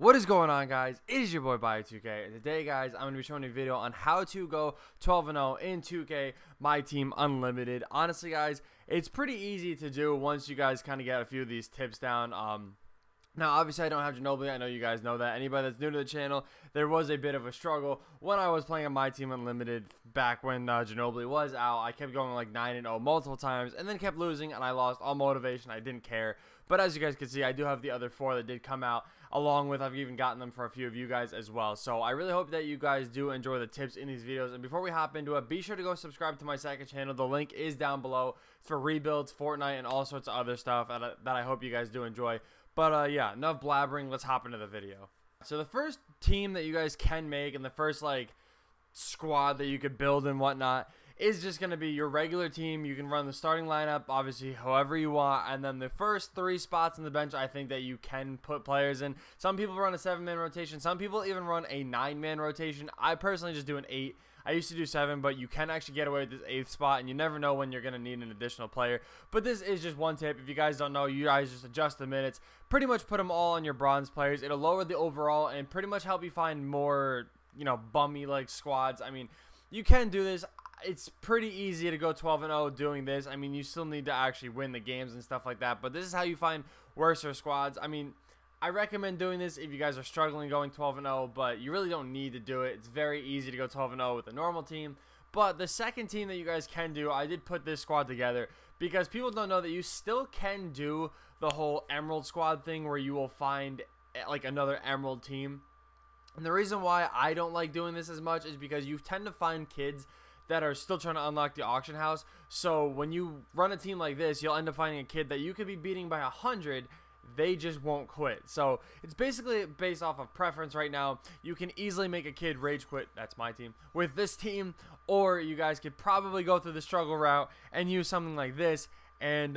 What is going on, guys? It is your boy Bio2K. Today, guys, I'm going to be showing you a video on how to go 12-0 in 2K My Team Unlimited. Honestly, guys, it's pretty easy to do once you guys kind of get a few of these tips down. Now, obviously, I don't have Ginobili. I know you guys know that. Anybody that's new to the channel, there was a bit of a struggle when I was playing on My Team Unlimited back when Ginobili was out. I kept going like 9-0 multiple times and then kept losing, and I lost all motivation. I didn't care. But as you guys can see, I do have the other 4 that did come out, along with I've even gotten them for a few of you guys as well. So I really hope that you guys do enjoy the tips in these videos. And before we hop into it, be sure to go subscribe to my second channel. The link is down below. It's for rebuilds, Fortnite, and all sorts of other stuff that I hope you guys do enjoy. But yeah, enough blabbering. Let's hop into the video. So the first team that you guys can make, and the first like squad that you could build and whatnot, is just going to be your regular team. You can run the starting lineup, obviously, however you want. And then the first 3 spots on the bench, I think that you can put players in. Some people run a 7-man rotation. Some people even run a 9-man rotation. I personally just do an 8. I used to do 7, but you can actually get away with this 8th spot, and you never know when you're going to need an additional player. But this is just one tip. If you guys don't know, you guys just adjust the minutes. Pretty much put them all on your bronze players. It'll lower the overall and pretty much help you find more, you know, bummy-like squads. I mean, you can do this. It's pretty easy to go 12-0 doing this. I mean, you still need to actually win the games and stuff like that, but this is how you find worser squads. I mean, I recommend doing this if you guys are struggling going 12-0, but you really don't need to do it. It's very easy to go 12-0 with a normal team. But the second team that you guys can do, I did put this squad together because people don't know that you still can do the whole Emerald squad thing where you will find like another Emerald team. And the reason why I don't like doing this as much is because you tend to find kids that are still trying to unlock the auction house. So when you run a team like this, you'll end up finding a kid that you could be beating by 100. They just won't quit. So it's basically based off of preference right now. You can easily make a kid rage quit. That's my team. With this team, or you guys could probably go through the struggle route and use something like this. And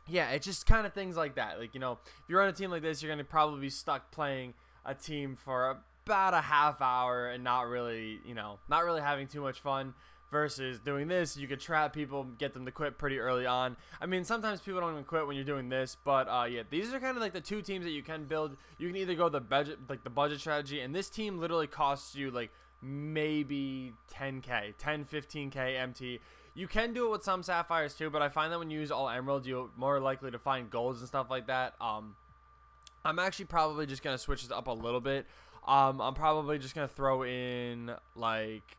yeah, it's just kind of things like that. Like, you know, if you run a team like this, you're going to probably be stuck playing a team for about a half hour and not really, you know, not really having too much fun. Versus doing this, you could trap people, get them to quit pretty early on. I mean, sometimes people don't even quit when you're doing this, but yeah, these are kind of like the 2 teams that you can build. You can either go the budget strategy, and this team literally costs you like maybe 10k, 10, 15k MT. You can do it with some sapphires too, but I find that when you use all emeralds, you're more likely to find golds and stuff like that. I'm actually probably just gonna switch this up a little bit. I'm probably just gonna throw in like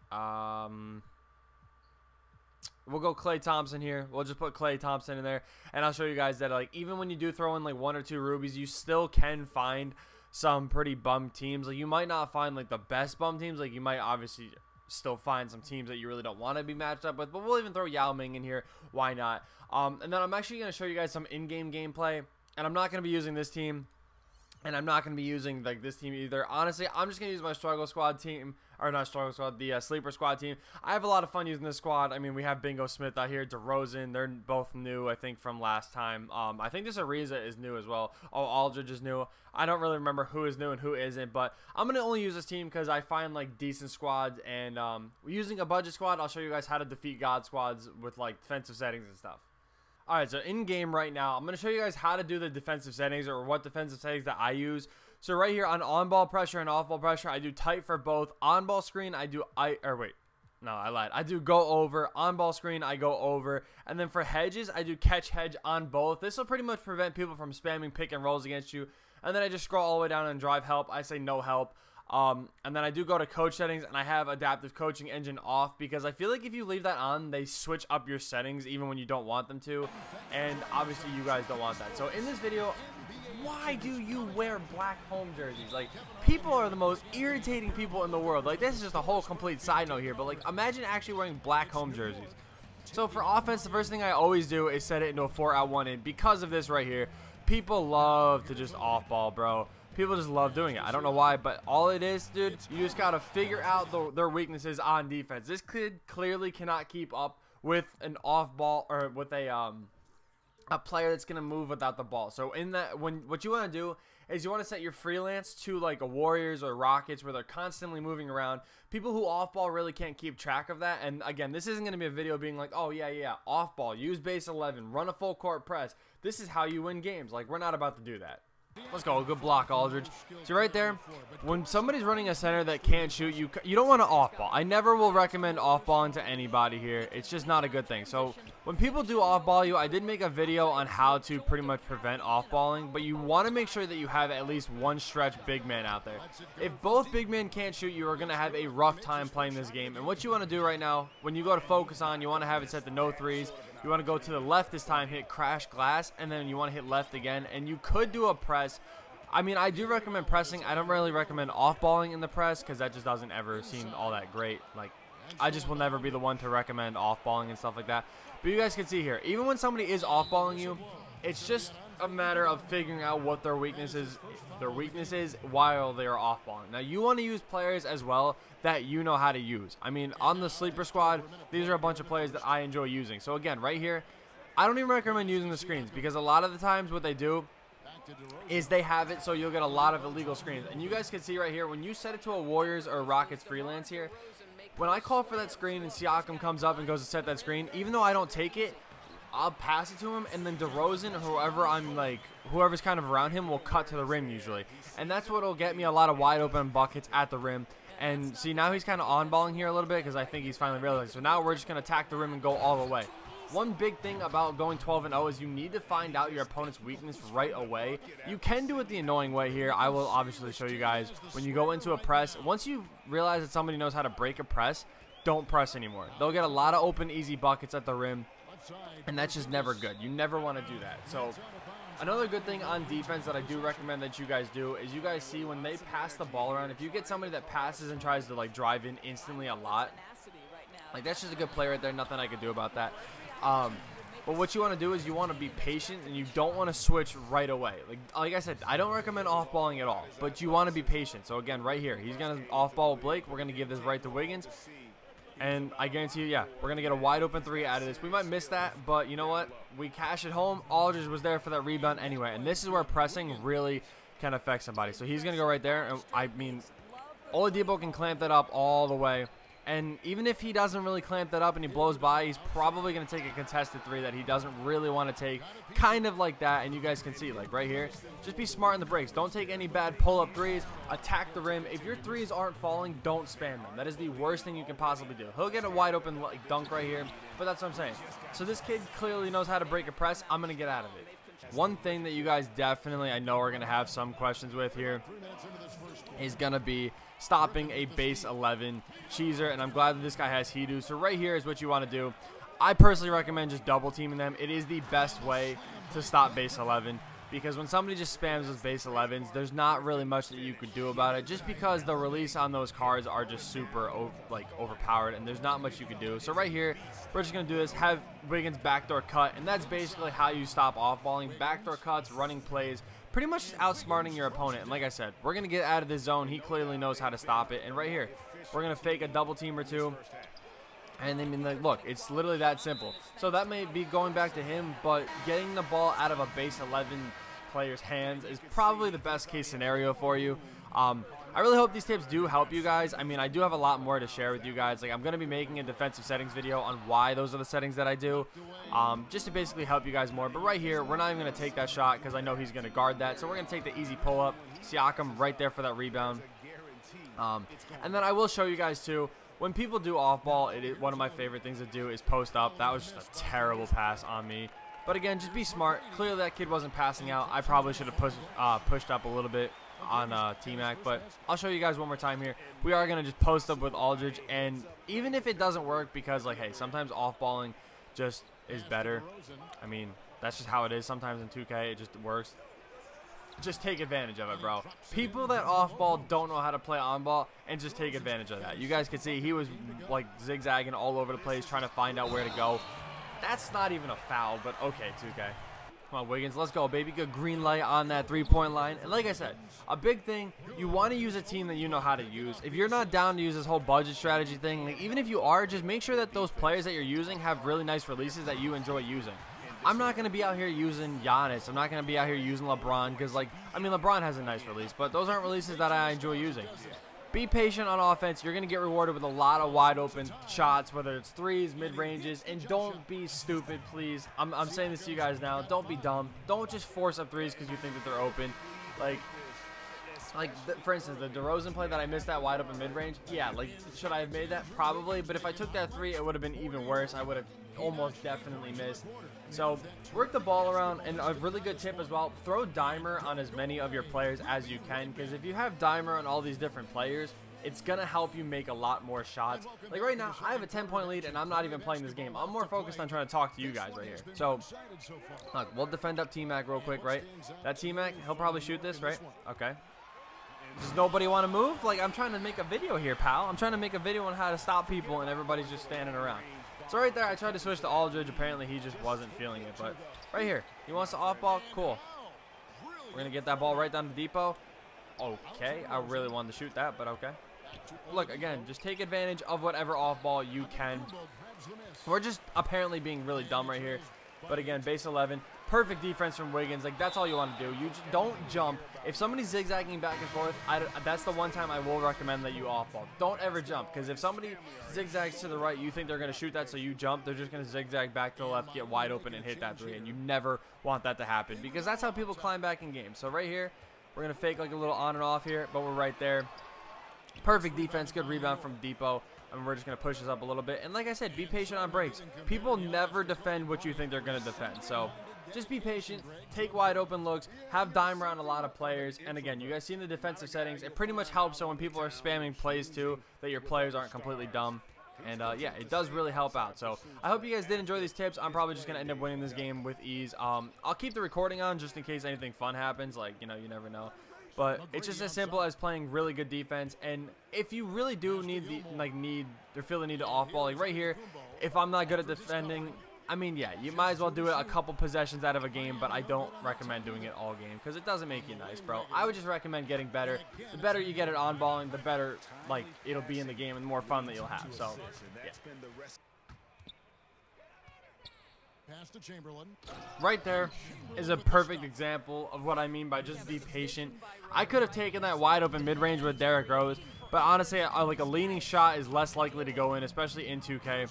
we'll go Klay Thompson here. We'll just put Klay Thompson in there, and I'll show you guys that like even when you do throw in like 1 or 2 rubies, you still can find some pretty bum teams. Like you might not find like the best bum teams. Like you might obviously still find some teams that you really don't want to be matched up with, but we'll even throw Yao Ming in here. Why not? And then I'm actually going to show you guys some in-game gameplay, and I'm not going to be using this team. And I'm not going to be using like this team either. Honestly, I'm just going to use my struggle squad team. Or not struggle squad, the sleeper squad team. I have a lot of fun using this squad. I mean, we have Bingo Smith out here, DeRozan. They're both new, I think, from last time. I think this Ariza is new as well. Oh, Aldridge is new. I don't really remember who is new and who isn't. But I'm going to only use this team because I find like decent squads. And using a budget squad, I'll show you guys how to defeat God squads with like defensive settings and stuff. Alright, so in game right now, I'm going to show you guys how to do the defensive settings, or what defensive settings that I use. So right here on on-ball pressure and off-ball pressure, I do tight for both. On-ball screen, I do I lied. I do go over. On-ball screen, I go over. And then for hedges, I do catch hedge on both. This will pretty much prevent people from spamming pick and rolls against you. And then I just scroll all the way down and drive help. I say no help. And then I do go to coach settings, and I have adaptive coaching engine off because I feel like if you leave that on, they switch up your settings even when you don't want them to, and obviously you guys don't want that. So in this video, why do you wear black home jerseys? Like, people are the most irritating people in the world. Like, this is just a whole complete side note here, but like, imagine actually wearing black home jerseys. So for offense, the first thing I always do is set it into a 4-out-1 in because of this right here. People love to just off ball, bro. People just love doing it. I don't know why, but all it is, dude, you just got to figure out their weaknesses on defense. This kid clearly cannot keep up with an off ball, or with a player that's going to move without the ball. So in that, what you want to do is you want to set your freelance to like a Warriors or Rockets where they're constantly moving around. People who off ball really can't keep track of that. And again, this isn't going to be a video being like, oh yeah, off ball, use base 11, run a full court press. This is how you win games. Like, we're not about to do that. Let's go. Good block, Aldridge. See right there, when somebody's running a center that can't shoot, you don't want to off-ball. I never will recommend off-balling to anybody here. It's just not a good thing. So when people do off-ball you, I did make a video on how to pretty much prevent off-balling, but you want to make sure that you have at least one stretch big man out there. If both big men can't shoot, you are going to have a rough time playing this game. And what you want to do right now, when you go to focus on, you want to have it set to no threes. You want to go to the left this time, hit crash glass, and then you want to hit left again. And you could do a press. I mean, I do recommend pressing. I don't really recommend off-balling in the press because that just doesn't ever seem all that great. Like, I just will never be the one to recommend off-balling and stuff like that. But you guys can see here, even when somebody is off-balling you, it's just a matter of figuring out what their weakness is while they are off-balling. Now, you want to use players as well that you know how to use. I mean, on the sleeper squad, these are a bunch of players that I enjoy using. So, again, right here, I don't even recommend using the screens because a lot of the times what they do is they have it so you'll get a lot of illegal screens. And you guys can see right here, when you set it to a Warriors or Rockets freelance here, when I call for that screen and Siakam comes up and goes to set that screen, even though I don't take it, I'll pass it to him, and then DeRozan or whoever's kind of around him will cut to the rim usually. And that's what will get me a lot of wide open buckets at the rim. And see, now he's kind of on-balling here a little bit because I think he's finally realized. So now we're just going to attack the rim and go all the way. One big thing about going 12-0 is you need to find out your opponent's weakness right away. You can do it the annoying way here. I will obviously show you guys. When you go into a press, once you realize that somebody knows how to break a press, don't press anymore. They'll get a lot of open, easy buckets at the rim, and that's just never good. You never want to do that. So another good thing on defense that I do recommend that you guys do is you guys see when they pass the ball around, if you get somebody that passes and tries to like drive in instantly a lot, like that's just a good play right there. Nothing I could do about that. But what you want to do is you want to be patient and you don't want to switch right away. Like I said, I don't recommend off-balling at all, but you want to be patient. So again, right here, he's going to off-ball with Blake. We're going to give this right to Wiggins. And I guarantee you, yeah, we're going to get a wide open three out of this. We might miss that, but you know what? We cash it home. Aldridge was there for that rebound anyway. And this is where pressing really can affect somebody. So he's going to go right there. And I mean, Oladipo can clamp that up all the way. And even if he doesn't really clamp that up and he blows by, he's probably going to take a contested three that he doesn't really want to take. Kind of like that. And you guys can see, like right here, just be smart in the breaks. Don't take any bad pull-up threes. Attack the rim. If your threes aren't falling, don't spam them. That is the worst thing you can possibly do. He'll get a wide open like, dunk right here, but that's what I'm saying. So this kid clearly knows how to break a press. I'm going to get out of it. One thing that you guys definitely, I know, are going to have some questions with here is going to be stopping a base 11 cheeser, and I'm glad that this guy has Hidu. So right here is what you want to do. I personally recommend just double teaming them. It is the best way to stop base 11 because when somebody just spams those base 11s, there's not really much that you could do about it just because the release on those cards are just super overpowered and there's not much you could do. So right here, we're just going to do this, have Wiggins backdoor cut, and that's basically how you stop off-balling. Backdoor cuts, running plays, pretty much just outsmarting your opponent. And like I said, we're going to get out of this zone. He clearly knows how to stop it. And right here, we're going to fake a double team or two. And I mean, like, look, it's literally that simple. So that may be going back to him, but getting the ball out of a base 11 player's hands is probably the best case scenario for you. I really hope these tips do help you guys. I mean, I do have a lot more to share with you guys. Like, I'm going to be making a defensive settings video on why those are the settings that I do, just to basically help you guys more. But right here, we're not even going to take that shot because I know he's going to guard that. So we're going to take the easy pull-up. Siakam right there for that rebound. And then I will show you guys, too, when people do off-ball, one of my favorite things to do is post up. That was just a terrible pass on me. But again, just be smart. Clearly, that kid wasn't passing out. I probably should have pushed up a little bit on T-Mac, but I'll show you guys one more time here. We are going to just post up with Aldridge, and even if it doesn't work, because, like, hey, sometimes off-balling just is better. I mean, that's just how it is. Sometimes in 2K, it just works. Just take advantage of it, bro. People that off-ball don't know how to play on-ball, and just take advantage of that. You guys can see he was, like, zigzagging all over the place, trying to find out where to go. That's not even a foul, but okay, 2K. Come on, Wiggins, let's go, baby. Good green light on that three-point line. And like I said, a big thing, you want to use a team that you know how to use. If you're not down to use this whole budget strategy thing, like, even if you are, just make sure that those players that you're using have really nice releases that you enjoy using. I'm not going to be out here using Giannis. I'm not going to be out here using LeBron because, like, I mean, LeBron has a nice release, but those aren't releases that I enjoy using. Be patient on offense. You're going to get rewarded with a lot of wide open shots, whether it's threes, mid-ranges, and don't be stupid, please. I'm saying this to you guys now. Don't be dumb. Don't just force up threes because you think that they're open. For instance, the DeRozan play that I missed that wide open mid-range, yeah, like, should I have made that? Probably, but if I took that three, it would have been even worse. I would have almost definitely missed. So, work the ball around, and a really good tip as well, throw Dimer on as many of your players as you can, because if you have Dimer on all these different players, it's going to help you make a lot more shots. Like right now, I have a 10-point lead, and I'm not even playing this game. I'm more focused on trying to talk to you guys right here. So, look, we'll defend up T-Mac real quick, right? That T-Mac, he'll probably shoot this, right? Okay. Does nobody want to move? Like, I'm trying to make a video here, pal. I'm trying to make a video on how to stop people, and everybody's just standing around. So right there, I tried to switch to Aldridge. Apparently, he just wasn't feeling it. But right here, he wants to off-ball. Cool. We're going to get that ball right down to Depot. Okay. I really wanted to shoot that, but okay. Look, again, just take advantage of whatever off-ball you can. We're just apparently being really dumb right here. But again, base 11. Perfect defense from Wiggins. Like, that's all you want to do. You just don't jump. If somebody's zigzagging back and forth, that's the one time I will recommend that you off-ball. Don't ever jump, because if somebody zigzags to the right, you think they're going to shoot that, so you jump. They're just going to zigzag back to the left, get wide open, and hit that three. And you never want that to happen, because that's how people climb back in games. So right here, we're going to fake like a little on and off here, but we're right there. Perfect defense, good rebound from Depot. And we're just going to push this up a little bit. And like I said, be patient on breaks. People never defend what you think they're going to defend. So just be patient, take wide open looks, have Dimer on a lot of players. And again, you guys see in the defensive settings, it pretty much helps so when people are spamming plays too, that your players aren't completely dumb. And yeah, it does really help out. So I hope you guys did enjoy these tips. I'm probably just going to end up winning this game with ease. I'll keep the recording on just in case anything fun happens. Like, you know, you never know. But it's just as simple as playing really good defense. And if you really do need feel the need to off-ball, like right here, if I'm not good at defending, I mean, yeah, you might as well do it a couple possessions out of a game, but I don't recommend doing it all game because it doesn't make you nice, bro. I would just recommend getting better. The better you get it on balling, the better like it'll be in the game and the more fun that you'll have. So, yeah. Right there is a perfect example of what I mean by just be patient. I could have taken that wide open mid-range with Derrick Rose, but honestly, like a leaning shot is less likely to go in, especially in 2K.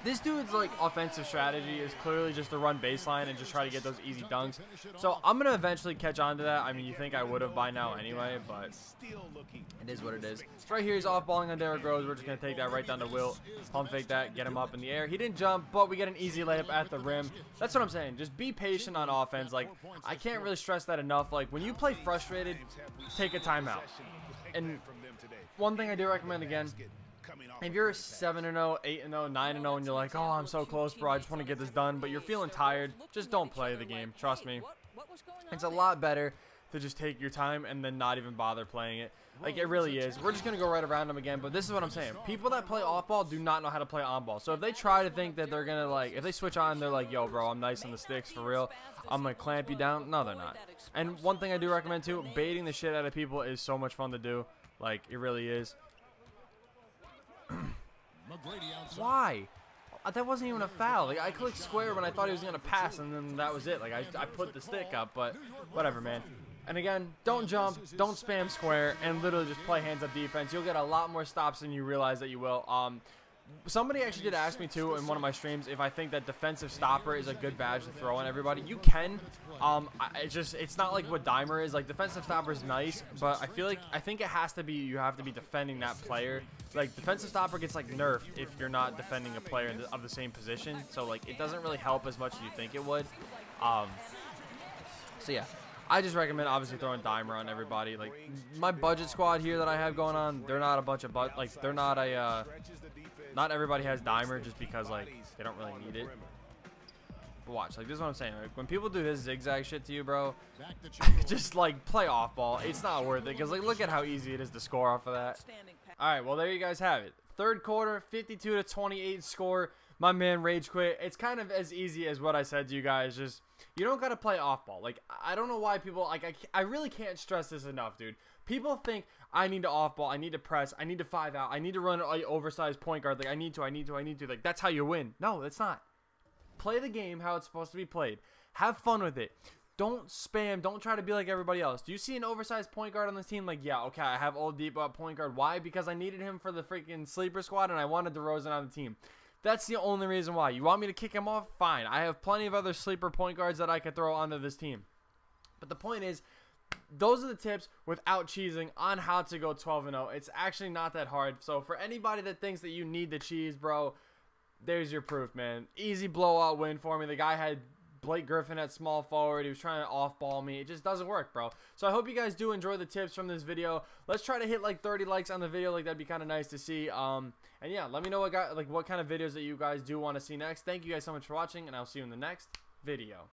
This dude's like offensive strategy is clearly just to run baseline and just try to get those easy dunks. So I'm gonna eventually catch on to that. I mean, you think I would have by now anyway, but it is what it is. So right here, he's off balling on Derrick Rose. We're just gonna take that right down to Wilt, pump fake that, get him up in the air. He didn't jump, but we get an easy layup at the rim. That's what I'm saying. Just be patient on offense. Like, I can't really stress that enough. Like, when you play frustrated, take a timeout. And one thing I do recommend again, if you're 7-0, 8-0, 9-0, and you're like, oh, I'm so close, bro, I just want to get this done, but you're feeling tired, just don't play the game. Trust me. It's a lot better to just take your time and then not even bother playing it. Like, it really is. We're just going to go right around them again, but this is what I'm saying. People that play off-ball do not know how to play on-ball. So if they try to think that they're going to, like, if they switch on, they're like, yo, bro, I'm nice on the sticks, for real. I'm going to clamp you down. No, they're not. And one thing I do recommend, too, baiting the shit out of people is so much fun to do. Like, it really is. Why? That wasn't even a foul. Like, I clicked square when I thought he was gonna pass, and then that was it. Like, I put the stick up, but whatever, man. And again, don't jump, don't spam square, and literally just play hands-up defense. You'll get a lot more stops than you realize that you will. Somebody actually did ask me too in one of my streams if I think that defensive stopper is a good badge to throw on everybody. You can. It's not like what Dimer is. Like, defensive stopper is nice, but I think it has to be, you have to be defending that player. Like, defensive stopper gets like nerfed if you're not defending a player of the same position. So like, it doesn't really help as much as you think it would. So yeah. I just recommend obviously throwing Dimer on everybody. Like, my budget squad here that I have going on, they're not a bunch of they're not a not everybody has Dimer just because like they don't really need it. But watch, like, this is what I'm saying. Like, when people do this zigzag shit to you, bro, just like play off ball. It's not worth it because like look at how easy it is to score off of that. All right, well there you guys have it. Third quarter, 52-28 score. My man rage quit. It's kind of as easy as what I said to you guys. Just, you don't got to play off ball. Like, I don't know why people, like, I really can't stress this enough, dude. People think I need to off ball, I need to press, I need to 5 out, I need to run an oversized point guard. Like, I need to. Like, that's how you win. No, that's not. Play the game how it's supposed to be played. Have fun with it. Don't spam. Don't try to be like everybody else. Do you see an oversized point guard on this team? Like, yeah, okay, I have old Depot at point guard. Why? Because I needed him for the freaking sleeper squad and I wanted DeRozan on the team. That's the only reason why. You want me to kick him off? Fine. I have plenty of other sleeper point guards that I could throw onto this team. But the point is, those are the tips without cheesing on how to go 12-0. It's actually not that hard. So for anybody that thinks that you need the cheese, bro, there's your proof, man. Easy blowout win for me. The guy had Blake Griffin at small forward. He was trying to off-ball me. It just doesn't work, bro. So I hope you guys do enjoy the tips from this video. Let's try to hit like 30 likes on the video. Like, that'd be kind of nice to see. And yeah, let me know what kind of videos that you guys do want to see next. Thank you guys so much for watching, and I'll see you in the next video.